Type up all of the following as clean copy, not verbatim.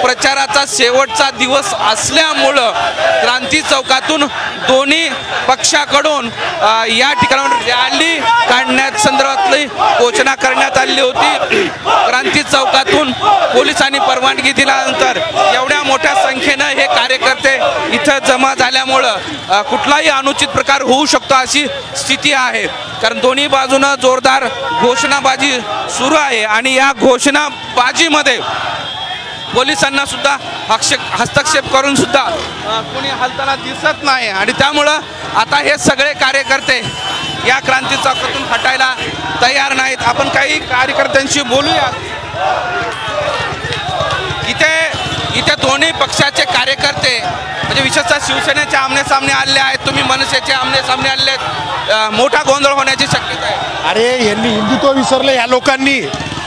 प्रचाराचा शेवटचा दिवस असल्यामुळं क्रांती चौकातून दोन्ही पक्षाकडून या ठिकाणावर रॅली काढण्यात संदर्भातली घोषणा करण्यात आली होती। क्रांती चौकातून पोलिसांनी परवानगी दिल्यानंतर एवढ्या मोठ्या संख्येने हे कार्यकर्ते इथं जमा झाल्यामुळं कुठलाही अनुचित प्रकार होऊ शकतो अशी स्थिती आहे। कारण दोन्ही बाजूने जोरदार घोषणाबाजी सुरू आहे आणि या घोषणाबाजीमध्ये पोलिसांना सुद्धा हस्तक्षेप करून सुद्धा कोणी हलताना दिसत नाही आणि त्यामुळं आता हे सगळे कार्यकर्ते या क्रांती चौकातून हटायला तयार नाहीत। आपण काही कार्यकर्त्यांशी बोलूया। इथे दोन्ही पक्षाचे कार्यकर्ते म्हणजे विशेषतः शिवसेनेचे आमने सामने आलेले आहेत, तुम्ही मनसेचे आमने सामने आलेले आहेत, मोठा गोंधळ होण्याची शक्यता आहे। अरे यांनी हिंदुत्व विसरलं या लोकांनी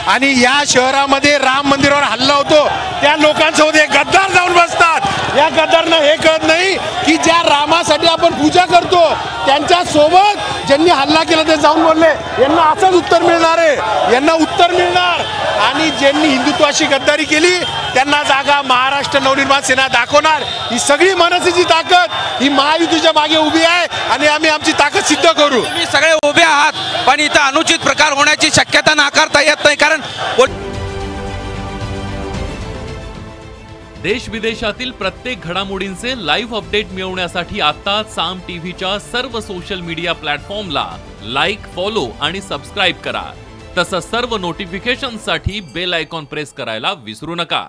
आणि या शहरामध्ये राम मंदिरावर हल्ला होतो त्या लोकांसोबत हे गद्दार जाऊन बसतात। या गद्दारांना हे कळत नाही की ज्या रामासाठी आपण पूजा करतो त्यांच्या सोबत ज्यांनी हल्ला केला ते जाऊन बोलले यांना असंच उत्तर मिळणार आहे, यांना उत्तर मिळणार। आणि ज्यांनी हिंदुत्वाशी गद्दारी केली त्यांना जागा महाराष्ट्र नवनिर्माण सेना दाखवणार। ही सगळी मनसेची ताकद ही महायुतीच्या मागे उभी आहे आणि आम्ही आमची ताकद सिद्ध करू। तुम्ही सगळे उभे आहात पण इथं अनुचित प्रकार होण्याची शक्यता नाकारता येत नाही। कारण देश विदेशातील प्रत्येक घडामोडींचे लाईव्ह अपडेट मिळवण्यासाठी आता साम टीव्हीच्या सर्व सोशल मीडिया प्लॅटफॉर्मला लाईक, फॉलो आणि सबस्क्राईब करा। तसंच सर्व नोटिफिकेशनसाठी बेल आयकॉन प्रेस करायला विसरू नका।